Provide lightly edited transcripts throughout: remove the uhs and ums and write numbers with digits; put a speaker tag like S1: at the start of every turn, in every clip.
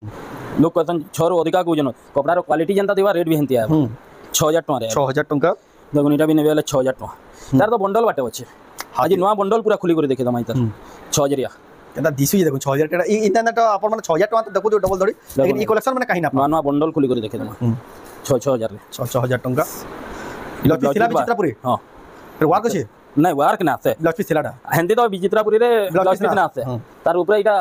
S1: लोग कहते 6 रु अधिका कौन कपड़ार क्वालिटी जेनता देवा रेट भी हेंती है 6000 टଙ୍କା
S2: 6000 टଙ୍କା
S1: देखो इटा भी नेबे 6000 टଙ୍କା तार तो बंडल बाटे अच्छे आज नुआ बंडल पूरा खुली कर देखे दमा इता 6000
S2: केता दिसु देखो 6000 टका इंटरनेट अपन माने 6000 टका तो देखो डबल धड़ी लेकिन ई कलेक्शन माने कहीं ना
S1: नुआ बंडल खुली कर देखे दमा 6000 रे
S2: 6000 टଙ୍କା लक्ष्मी थिला विचित्रापुरी हां फिर वार्क अछि
S1: नहीं वार्क ना आसे
S2: लक्ष्मी थिलाटा
S1: हेंती तो विचित्रापुरी रे लक्ष्मी ना आसे तार ऊपर इटा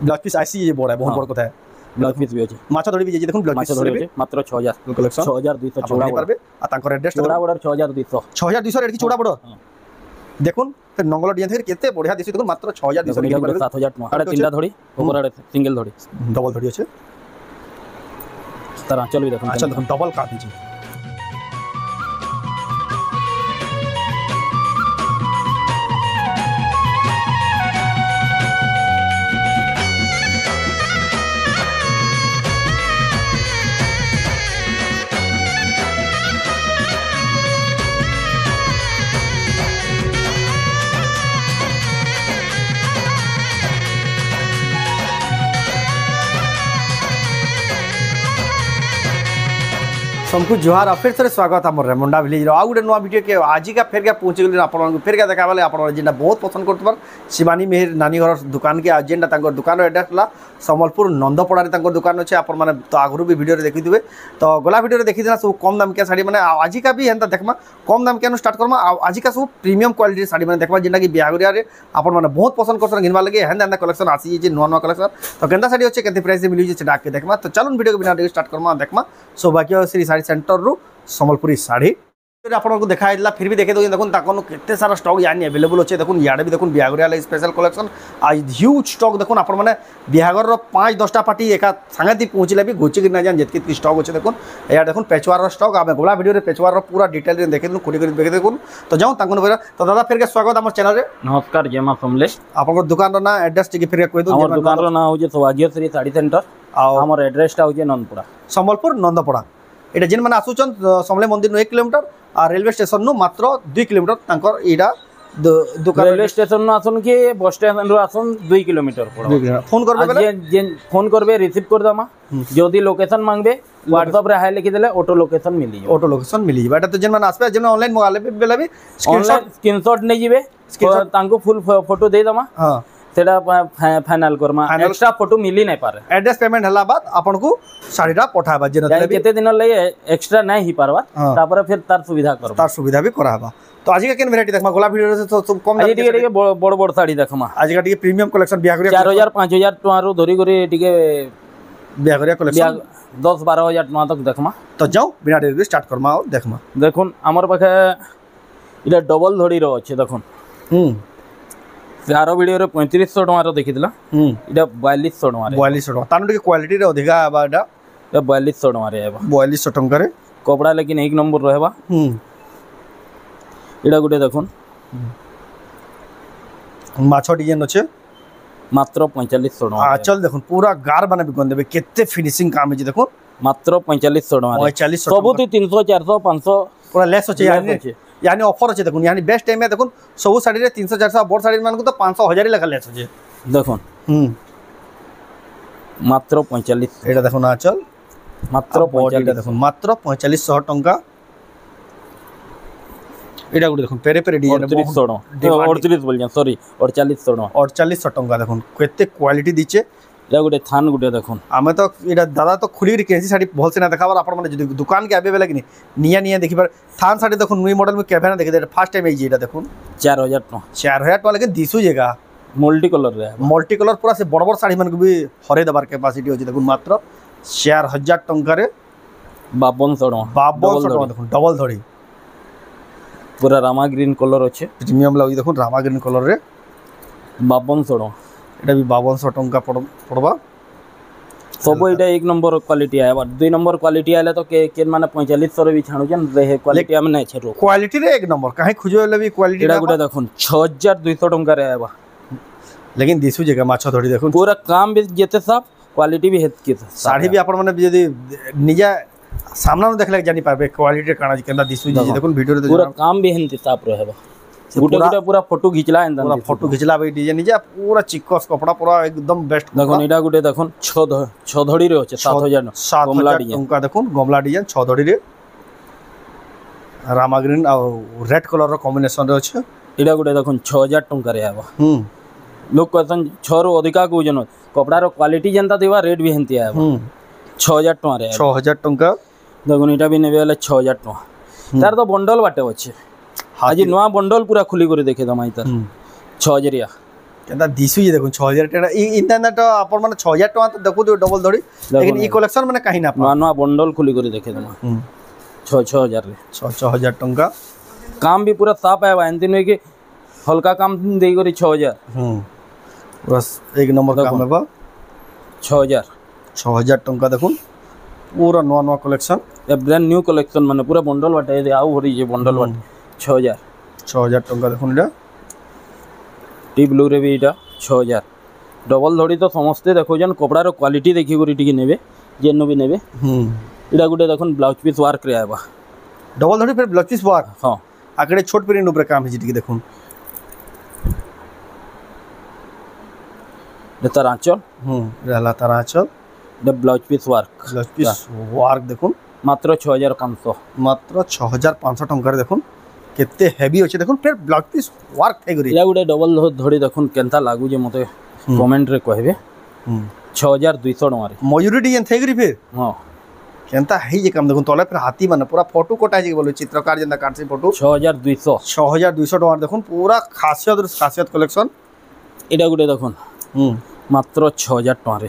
S2: लक्ष्मी आसी ये बड़ा है बहुत बड़ कथा है
S1: ब्लाउज पीस भी अछि
S2: माछा धड़ी भी जे देखुन ब्लाउज
S1: माछा धड़ी अछि मात्र 6000
S2: कलेक्शन
S1: 6200 चौड़ा
S2: पारबे आ तांकर एड्रेस
S1: चौड़ा बड़ 6200
S2: 6200 रेट की चौड़ा बड़ देखुन फिर नंगल डिजाइन फिर केते बढ़िया दिसु देखुन मात्र 6200
S1: रेट 7000 टका अरे तीनटा धड़ी ऊपर अरे सिंगल धड़ी
S2: डबल धड़ी अछि
S1: तरह चल भी देखुन
S2: अच्छा देखुन डबल का दीजिए सबको जुहार फिर से स्वागत आम रेमुंडा विलेज आउ गोटे नुआ वीडियो के आज का फेर क्या पहुँच गए आप फेर क्या देखा आप जेनटा बहुत पसंद कर शिवानी मेहर नानी घर दुकान के जेनटा दुकान एड्रेस है सम्बलपुर नंदपड़ारे दुकान अच्छे आप तो आगु भी वीडियो देखिथे तो गला वीडियो देखी सब कम दाम क्या साड़ी मैंने आज का भी हेन्ता देखमा कम दाम क्या स्टार्ट करमा आज का सब प्रीमियम क्वालिटी साड़ी मैंने देखा जेनटा कि बिहागरिया आप बहुत पसंद कर घिनवा लगे हेन्ता कलेक्शन आसी नुआ नुआ कलेक्शन तो केन्ता साड़ी अच्छे के प्राइस मिली डाक के देखमा तो चलो वीडियो के बिना स्टार्ट करमा देखमा सौभाग्य श्री साड़ी सेंटर रु सम्बलपुरी साड़ी आपको देखा फिर भी देखे देखो तक केते सारा स्टॉक यानी अवेलेबल अच्छे देखो याडे भी देखो बिहागरिया स्पेशल कलेक्शन आज ह्यूज स्टॉक देखो आप मैंने बिहागर 5-10टा पार्टी एका सांगति पहुँचले भी घुची कि ना जान जितकी स्टॉक अच्छे देखो या देखो पेचवार स्टॉक आम गोला वीडियो पेचवार पूरा डिटेल देखे खुली कर देखे देखो तो जाऊँ तो दादा फिर स्वागत आम चैनल
S1: नमस्कार जय मां समलेश
S2: आप दुकान ना एड्रेस टी फिर कह दो
S1: दुकान ना हो सौभाग्यश्री साड़ी सेंटर आम एड्रेस हो नंदपुरा
S2: सम्बलपुर नंदपड़ा ये जेन मैंने आसुचन समले मंदिर 1 किलोमीटर आ रेलवे स्टेशन नु मात्र 2 किलोमीटर तांकर एडा दुकान
S1: रेलवे स्टेशन नु आसन के बस स्टेशन रो आसन 2 किलोमीटर पड़ो
S2: फोन करबे बेले
S1: जे फोन करबे रिसीव कर दमा जदी लोकेशन मांगबे व्हाट्सएप रे हाय लिखि देले ऑटो लोकेशन मिली जाय
S2: ऑटो लोकेशन मिली जाय एटा तो जेन मैंने आसबे जेन ऑनलाइन मंगाले बेले भी
S1: स्क्रीनशॉट नै जिवे तांको फुल फोटो दे दमा हां सेटा फाइनल करमा एक्स्ट्रा फोटो मिली नहीं पारे
S2: एड्रेस पेमेंट हला बाद आपन को साड़ीटा पठाबा जे
S1: नतले केते दिन लई एक्स्ट्रा नहीं ही पारबा तापर फिर तार सुविधा करबा
S2: तार सुविधा भी कराबा तो आज का केन वैरायटी देखमा गोला वीडियो से तो सब कम
S1: आज टिके बड़ बड़ साड़ी देखमा
S2: आज का टिके प्रीमियम कलेक्शन बिहागरिया
S1: 4000 5000 टका रो धरी करी टिके
S2: बिहागरिया कलेक्शन
S1: 10-12 टका तक देखमा
S2: तो जाओ बिना देरी स्टार्ट करमा और देखमा
S1: देखुन हमर पाखे इला डबल धड़ी रो अच्छे देखुन यार वीडियो रे 3500 टका देखितला इटा 4200 टका
S2: 4200 टका तानो टिके क्वालिटी रे अधिका आबा एटा
S1: 4200 टका रे आबा
S2: 4200 टका रे
S1: कपड़ा लेकिन एक नंबर रहबा इटा गुटे देखुन
S2: माछो डिजाइन अच्छे
S1: मात्र 4500 टका
S2: चल देखुन पूरा गार बने बिकन देबे केते फिनिशिंग काम है देखुन
S1: मात्र 4500 टका
S2: 4500
S1: सबुती 300 400 500
S2: पूरा लेस अच्छे यानी ऑफर अच्छे देखुन यानी बेस्ट टाइम में देखुन सब साड़ी रे 300 400 बड़ साड़ी मान को तो 500 1000 लेखा लेस अच्छे
S1: देखुन मात्र 45
S2: एटा देखुन आचल
S1: मात्र 45
S2: देखुन मात्र 4500 टका एटा गुटे देखुन पेरे पेरे डिजाइन
S1: 38 बोल जा सॉरी 4800
S2: टका देखुन केते क्वालिटी दिचे
S1: या गुटे थान गुटे देखुन
S2: आमे तो एटा दादा तो खुली केसी साड़ी भल से ना देखाबार आपण माने दुकान के आबे बेला कि निया निया देखिबार थान साड़ी देखुन नुई मॉडल में केभे ना देखि दे फर्स्ट टाइम एजी एटा देखुन
S1: 4000 टका
S2: 4000 टका लेकिन दिसु जगह
S1: मल्टी कलर रे
S2: मल्टी कलर पूरा से बड़ बड़ साड़ी मन को भी हरे दबार कैपेसिटी होची देखुन मात्र 4000 टका रे
S1: 5200
S2: टका देखुन डबल धड़ी
S1: पूरा रामा ग्रीन कलर अच्छे
S2: प्रीमियम लागि देखुन रामा ग्रीन कलर रे
S1: 5200 टका
S2: एटा भी 5200 टका पड़बा
S1: सब एटा एक नंबर क्वालिटी आया 2 नंबर क्वालिटी आले तो के माने 4500 रे भी छाणु जन रे क्वालिटी हम नै छरो
S2: क्वालिटी रे एक नंबर काहे खुजोले भी क्वालिटी
S1: एटा गुटे देखुन 6200 टका रे आबा
S2: लेकिन दिसु जगह माछो धड़ी देखुन
S1: पूरा काम भी जेते सब क्वालिटी भी हेत के
S2: साड़ी भी आपण माने यदि निजा सामना देखले जानि पाबे क्वालिटी काना केंदा दिसु जे देखुन वीडियो रे
S1: पूरा काम भी हेंती साफ रहबा
S2: से
S1: गुटे
S2: पूरा
S1: गुटे पूरा फोटो घिचला एंदा
S2: पूरा फोटो खिचला भाई डिजाइन जे पूरा चिकस कपड़ा पूरा एकदम बेस्ट
S1: देखो एटा गुटे देखो छ धड़ी रे अछि 7000 गमला
S2: 7000
S1: डिजाइन
S2: टंका देखो गमला डिजाइन 6 धड़ी रे रामा ग्रीन आ रेड कलर रो कॉम्बिनेशन रे अछि
S1: एटा गुटे देखो 6000 टंका रे आबा लोग कहसन 6 रो अधिका को जन कपड़ा रो क्वालिटी जेंता देबा रेट भी हेंती आबा 6000 टंका रे
S2: 6000 टंका
S1: देखो एटा भी नेबे वाला 6000 टंका तार तो बंडल बाटे अछि आज नवा बंडल पूरा खुली कर देखे दमाई तार 6000
S2: केदा दिसु जे देखो 6000 टका इंटरनेट अपन माने 6000 टका तो देखु डबल धड़ी लेकिन ई कलेक्शन माने कहीं ना
S1: नवा नवा बंडल खुली कर देखे दमा 6000 रे
S2: 6000 टंका
S1: काम भी पूरा साफ आया एंती नहीं कि हल्का काम दे करी 6000
S2: बस एक नंबर काम है बा
S1: 6000
S2: टंका देखो पूरा नवा नवा कलेक्शन
S1: ए ब्रांड न्यू कलेक्शन माने पूरा बंडल बाटे दे आउ भरी जे बंडल बाटे 6000
S2: टंका देखो इटा
S1: टी ब्लू रे भी इटा 6000 डबल धड़ी तो समस्ते देखो जन कपड़ा रो क्वालिटी देखि करी टिके नेबे जेनो भी नेबे इटा गुटे देखो ब्लाउज पीस वर्क रे आबा
S2: डबल धड़ी फिर ब्लाउज पीस वर्क
S1: हां
S2: आकड़े छोट प्रिंट ऊपर काम है टिके देखो
S1: दे तार आंचल
S2: रहला तार आंचल
S1: दे ब्लाउज पीस
S2: वर्क देखो
S1: मात्र 6500
S2: मात्र 6500 टंका रे देखो केते हेवी अछि देखो फिर ब्लाउज पीस वर्क थे गरी
S1: या गुटे डबल धड़ी देखो केनता लागू जे मते कमेंट रे कहबे 6200 टंका रे
S2: मयूरी डिजाइन थे गरी फिर
S1: हां
S2: केनता है जे काम देखो तले फिर हाथी माने पूरा फोटो कोटा जे बोलो चित्रकार जेंदा काटसी फोटो
S1: 6200
S2: टंका देखो पूरा खासियत कलेक्शन
S1: एटा गुटे देखो मात्र 6000 टंका रे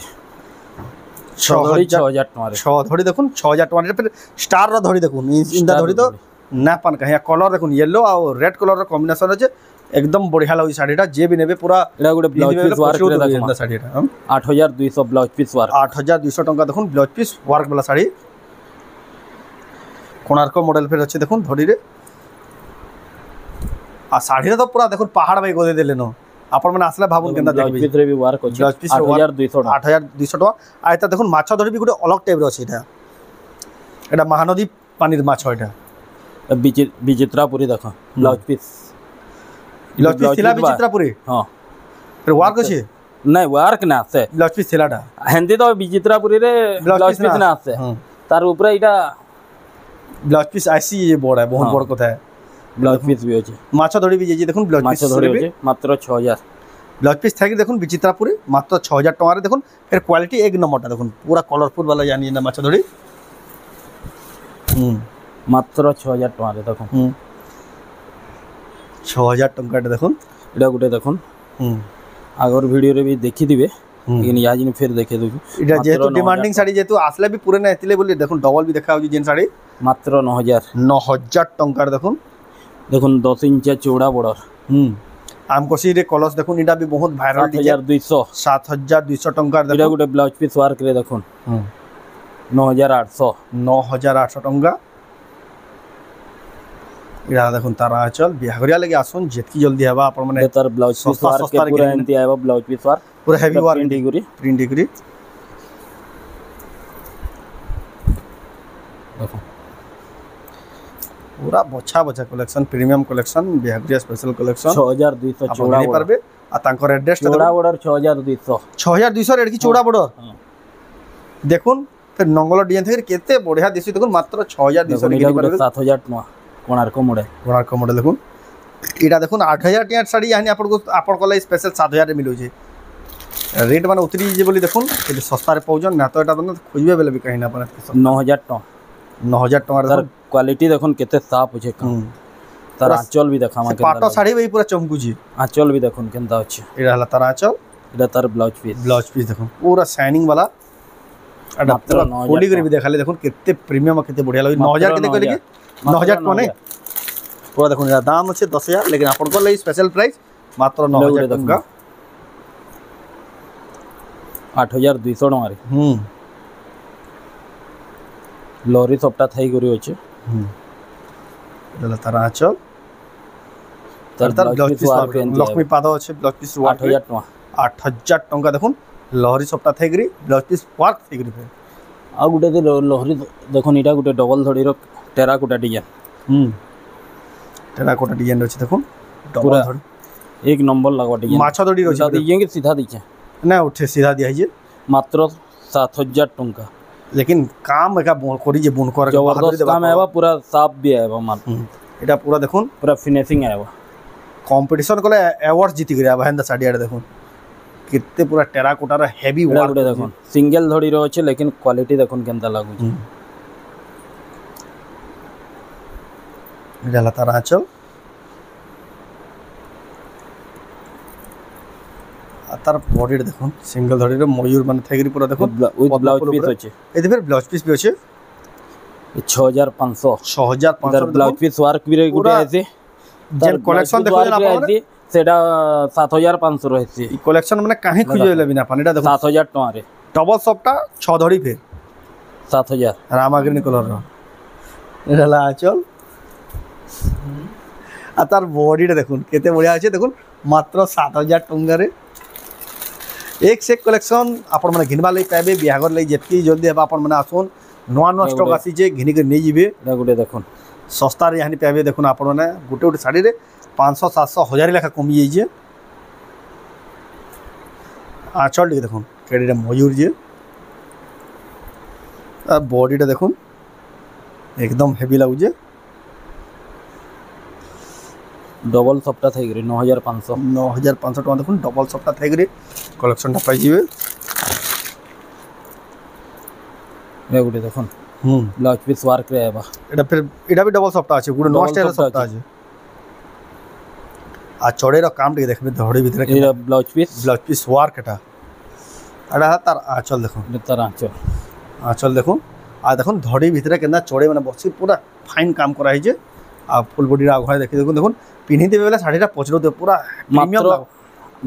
S1: 6000 टंका रे
S2: 6 धड़ी देखो 6000 टंका रे फिर स्टार रो धड़ी देखो इंदा धड़ी तो ना पान कहिया कलर देखो येलो और रेड कलर रो कॉम्बिनेशन अछि एकदम बढ़िया लागै साड़ीटा जे भी नेबे पूरा
S1: एटा गुटे ब्लाउज पीस वर्क रे देखो
S2: साड़ीटा
S1: 8200 ब्लाउज पीस वर्क
S2: 8200 टंका देखो ब्लाउज पीस वर्क वाला साड़ी कोणार्क मॉडल फिर अछि देखो धड़ी रे आ साड़ी रे तो पूरा देखो पहाड़ भाई गोदे देले न आपण माने आसले भाबुन केनता देखबे
S1: ब्लाउज पीस रे भी वर्क अछि 8200
S2: टका आयता देखो माछ धड़ी भी गुटे अलग टाइप रो अछि एटा महानदी पानीर माछ एटा
S1: विचित्रापुरी देखो ब्लाउज पीस
S2: थिला विचित्रापुरी
S1: हां
S2: फिर वर्क अछि
S1: नहीं वर्क ना से
S2: ब्लाउज पीस थिलाटा
S1: हिंदी तो विचित्रापुरी रे ब्लाउज पीस ना से तार ऊपर इटा
S2: ब्लाउज पीस आसी ये बड़ है बहुत बड़ कथा है
S1: ब्लाउज पीस भी अछि
S2: माछ धड़ी भी जे देखो ब्लाउज पीस
S1: धड़ी अछि मात्र 6000
S2: ब्लाउज पीस थाकी देखो विचित्रापुरी मात्र 6000 टका रे देखो फिर क्वालिटी एक नंबरटा देखो पूरा कलरफुल वाला यानी ना माछ धड़ी
S1: मात्र 6000 टका रे देखो
S2: 6000 टका देखो
S1: एटा गुटे देखो आगर वीडियो रे भी देखि दिबे लेकिन आज ने फिर देखे दो
S2: इटा जेतु डिमांडिंग साड़ी जेतु आसले भी पूरे ना एतिले बोली देखो डबल भी देखा हो जेन साड़ी
S1: मात्र 9000
S2: टका देखो
S1: देखो 10 इंच चौड़ा बॉर्डर
S2: आमकोसी रे कलर्स देखो इटा भी बहुत वायरल 7200 टका देखो
S1: इटा गुटे ब्लाउज पीस वर्क रे देखो 9800
S2: टका इरा देखो तारा आंचल बिहागरिया लगे आसुन जेतकी जल्दी हवा आपण माने
S1: तार ब्लाउज पीस वर्क के पूरा एंती आइबा ब्लाउज पीस वर्क
S2: पूरा हेवी वर्क
S1: प्रिंट डिग्री देखो
S2: पूरा बछा कलेक्शन प्रीमियम कलेक्शन बिहागरिया स्पेशल कलेक्शन
S1: 6200 चौड़ा
S2: परबे आ तांकर एड्रेस
S1: चौड़ा बॉर्डर 6200
S2: रेड की चौड़ा बॉर्डर देखुन फिर नंगल डिजाइन थे केते बढ़िया दिसि देखुन मात्र 6200
S1: निकली परबे 7000 टका कोणार्क मॉडल
S2: देखुन इटा देखुन 8000 टका साड़ी यानी आपन को स्पेशल 7000 रे मिलु जे रेट माने उतरी जे बोली देखुन केते सस्ता रे पाउजन ना तो एटा तो खोजबे बेले भी कहीं ना पर
S1: 9000 टका
S2: 9000 टका
S1: रे क्वालिटी देखुन केते साफ होछे तार आंचल भी देखा माके
S2: पाटो साड़ी भी पूरा चमकू जी
S1: आंचल भी देखुन केनता होछे
S2: एटा हला तार आंचल
S1: एटा तार ब्लाउज पीस
S2: देखुन पूरा शाइनिंग वाला अडाप्टर खोली कर भी देखाले देखुन केते प्रीमियम केते बढ़िया लगे 9000 केते कहले कि 9000 टका नहीं पूरा देखुन या दाम আছে 10000 लेकिन आपन को ਲਈ स्पेशल प्राइस मात्र 9000 टका
S1: 8200 टका रे लॉरी सबटा थाई करी होचे
S2: एला तारा आंचल तार ब्लाउज पीस लक्ष्मी पाद আছে ब्लाउज पीस
S1: 8000 टका
S2: 8000 टका देखुन लहरी सबटा Thai curry blouse piece work Thai curry
S1: आ गुटे दे लहरी देखुन इटा गुटे डबल धड़ी रो टेराकोटा डिजाइन
S2: टेराकोटा डिजाइन अछि देखुन
S1: पूरा एक नंबर लगवा डिजाइन
S2: माछ दड़ी
S1: सीधा
S2: रही
S1: दीजिए कि सीधा दीजिए
S2: ना उठे सीधा दिया है
S1: मात्र 7000 टंका
S2: लेकिन काम एका करी जे बुन कर
S1: जबरदस्त काम है पूरा साफ भी है माल
S2: এটা পুরা দেখুন
S1: पूरा फिनिशिंग है
S2: কম্পিটিশন কলে অ্যাওয়ার্ড জিতি গিয়া হেন্দা শাড়ি আড়ে দেখুন কেতে পুরা টেরাকোটার হেভি ওয়ার্ক
S1: गुटे देखुन सिंगल धड़ी रो अच्छे लेकिन क्वालिटी देखुन केनता लागु
S2: এটা হলো তার আঁচল আর তার বডিটা দেখুন সিঙ্গেল ধড়ির ময়ূর মানে থাকি পুরা দেখুন
S1: উইথ ব্লাউজ পিস আছে
S2: এতে ফের ব্লাউজ পিস বি আছে
S1: 6500
S2: 6500
S1: इधर ब्लाउज पीस वर्क भी रे गुटे আছে
S2: যে কালেকশন দেখুন আপনারা
S1: সেটা 7500 রয়েছে
S2: এই কালেকশন মানে কাহি খুঁজে লবি না পানিটা দেখুন
S1: 7000 টাকা রে
S2: ডবল সফটটা 6 ধড়ি ফের
S1: 7000
S2: রামা গ্রিন কলর এটা হলো আঁচল আর তার বডিটা দেখুন কেতে বড়িয়া আছে দেখুন মাত্র 7000 টঙ্কারে एक से एक कलेक्शन आपण माने घिनबा लई पाइबे बिहागर लई जेतकी जल्दी हेबा आपण माने आसुन नवा नवा स्टॉक आसी जे घिनि के नै जिबे
S1: এটা গুटे দেখুন
S2: सस्ता रे यानी पाइबे देखुन आपण माने गुटे गुटे साड़ी रे 500 700 1000 लेखा कमी जाई जे आचल टिके देखुन केडीटा मयूर जे आ बॉडीटा देखुन एकदम हेवी लागु जे
S1: डबल सप्ताह થઈ ગરી 9500
S2: 9500 टका देखुन डबल सप्ताह થઈ गरी कलेक्शन टा पाई जिबे
S1: এটা গুटे দেখুন ब्लाउज पीस वर्क रे आबा
S2: এটা भी डबल सप्ताह আছে गुटे नो स्टाइल सप्ताह আছে आ चौड़े रो काम टिके देखबे धड़ी भीतर
S1: এটা ब्लाउज
S2: पिस वर्क এটা এটা তার আঁচল দেখুন
S1: এটা তার আঁচল
S2: আঁচল দেখুন আর দেখুন ধড়ি ভিতরে কেনা চড়ে মানে বসি পুরা ফাইন কাম করা হয়েছে আর ফুল বডির আঘায় দেখি দেখুন দেখুন পিন্ধি দেবে বেলা শাড়িটা পচড় দেবে পুরা প্রিমিয়াম
S1: মাত্র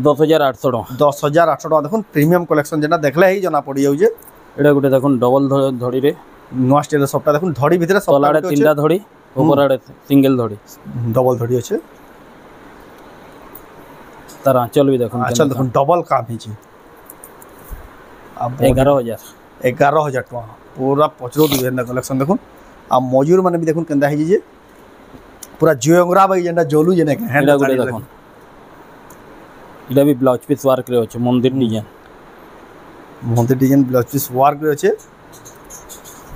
S1: 10800 টাকা
S2: 10800 টাকা দেখুন প্রিমিয়াম কলেকশন যেটা দেখলে হি জনা পড়ি যাচ্ছে
S1: এটা গুটে দেখুন ডবল ধড়ি রে
S2: নয়া স্টাইল সবটা দেখুন ধড়ি ভিতরে সব
S1: তলাড়ে তিনটা ধড়ি উপরাড়ে সিঙ্গেল ধড়ি
S2: ডবল ধড়ি আছে
S1: তার আঁচল भी দেখুন
S2: আঁচল দেখুন ডবল কাম হয়েছে
S1: 11000
S2: টাকা पूरा पचरो दिवे कलेक्शन देखुन आ मयूर माने भी देखुन केंदा है जे पूरा जियोंगरा भाई जेंडा जोलू जेने के
S1: এটা গুটে দেখুন এটা भी ब्लाउज पीस वर्क रे আছে মন্দির ডিজাইন
S2: ब्लाउज पीस वर्क रे আছে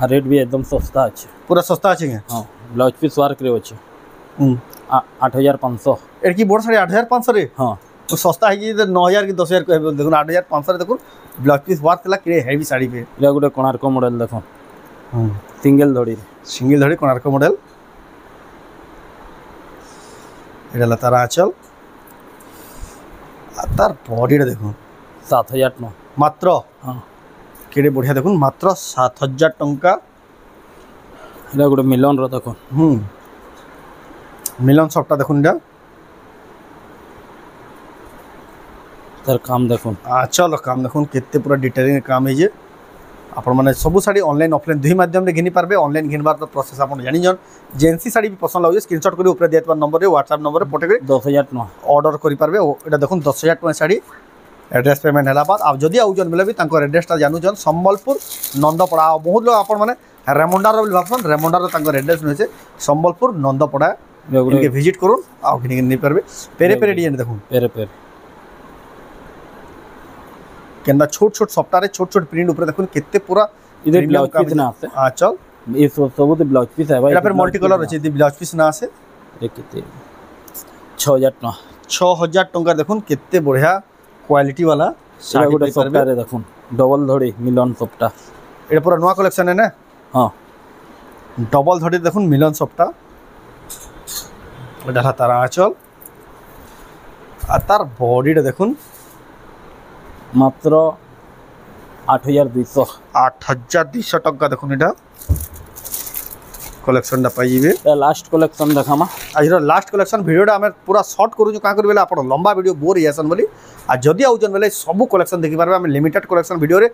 S1: আর রেট भी एकदम सस्ता আছে
S2: पूरा सस्ता আছে के
S1: हां ब्लाउज पीस वर्क रे আছে 8500
S2: এর কি বড় সাড়ে 8500 রে
S1: हां
S2: तो सस्ता है कि 9000 की 10000 को देखुन 8500 रे देखुन ब्लाउज पीस वर्क ला कि हेवी साड़ी पे
S1: এটা গুটে কোণার্ক মডেল দেখুন সিঙ্গেল ধড়ি
S2: सिंगल धड़ी कोणार्क मॉडल এটা হলো তার আঁচল আর তার বডিটা দেখুন
S1: 7000 টাকা
S2: মাত্র
S1: হ্যাঁ
S2: কেড়ে বঢ়িয়া দেখুন মাত্র 7000 টঙ্কা
S1: এটা গুটে মিলন র দেখুন
S2: মিলন সবটা দেখুন এটা
S1: তার কাম দেখুন
S2: আঁচল কাম দেখুন কেতে পুরা ডিটেলিং কাম হই যে आपण माने सब साड़ी ऑनलाइन ऑफलाइन दुई माध्यम रे घिनी पारबे ऑनलाइन घिनबार तो प्रोसेस आपण जानि जन जेंसी साड़ी भी पसंद लागे स्क्रीनशॉट करी ऊपर देतबा नंबर रे व्हाट्सएप नंबर रे फोटो करी
S1: 10000 टाका
S2: ऑर्डर करि पारबे एटा देखुन 10000 टाका साड़ी एड्रेस पेमेंट हला बाद अब जदी आउ जन मिले भी तांको एड्रेस ता जानू जन संबलपुर नंदपड़ा बहुत लोग आपण माने रेमंडार रो भाषण रेमंडार रो तांको एड्रेस नसे संबलपुर नंदपड़ा इनके विजिट करू आ घिनी नहीं पारबे पेरे पेरे डिजाइन देखुन
S1: पेरे पेरे
S2: केंदा छोट छोट सफ्टारे छोट छोट प्रिंट ऊपर देखुन केते पूरा
S1: इधर ब्लाउज पीस ना आसे
S2: चल
S1: ये सब तो ब्लाउज पीस है भाई
S2: एटा फिर मल्टी कलर अछि दी ब्लाउज पीस ना आसे
S1: केते 6000 टाका
S2: 6000 टंका देखुन केते बढ़िया क्वालिटी वाला
S1: साड़ी गुटे सफ्टा रे देखुन डबल धड़ी मिलन सफ्टा
S2: एटा पूरा नवा कलेक्शन है ना
S1: हां
S2: डबल धड़ी देखुन मिलन सफ्टा एटा तारा आंचल आ तार बॉडीटा देखुन
S1: मात्र 8200
S2: टका देखुन एटा कलेक्शन दा पाई जिवे
S1: लास्ट कलेक्शन देखामा
S2: आज लास्ट कलेक्शन वीडियोटा हमें पूरा शॉर्ट करू का कर बेला आपण लंबा वीडियो बोर हियासन बोली आ जदी आउजन बेले सब कलेक्शन देखि पारबे हम लिमिटेड कलेक्शन वीडियो रे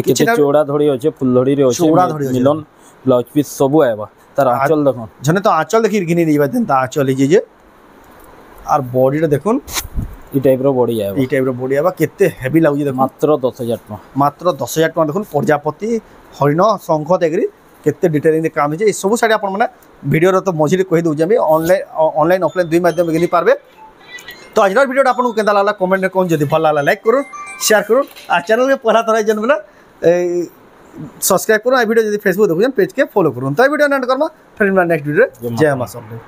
S1: किछि चौड़ा धड़ी होचे फुल धड़ी रे होचे मिलन ब्लाउज पीस सब आबा तार आंचल देखुन
S2: जने तो आंचल देखि घिनी निबा देन ता आंचल जे जे आर बॉडीटा देखुन
S1: ई टाइप रो बॉडी आबा
S2: ई टाइप रो बॉडी आबा केते हेवी लागु देखुन
S1: मात्र 10000 टाका
S2: मात्र 10000 टाका देखुन प्रजापति हरिण शंख देगरी केते डिटेलिंग काम हे सब साड़ी आपण माने वीडियो रो तो मझिरे कहि दउ जे ऑनलाइन ऑफलाइन दुई माध्यम घिनी पारबे तो आज भिडियो आपको केंदा लागला कमेंट में कौन जदि भल लागला लाइक करूँ शेयर करूँ आ चैनल के पहला तरह जन बोला सब्सक्राइब करूँ आ वीडियो जब फेसबुक देखुन पेज के फॉलो करूँ तो वीडियो एंड करमा फिर नेक्स्ट वीडियो जय मां सब।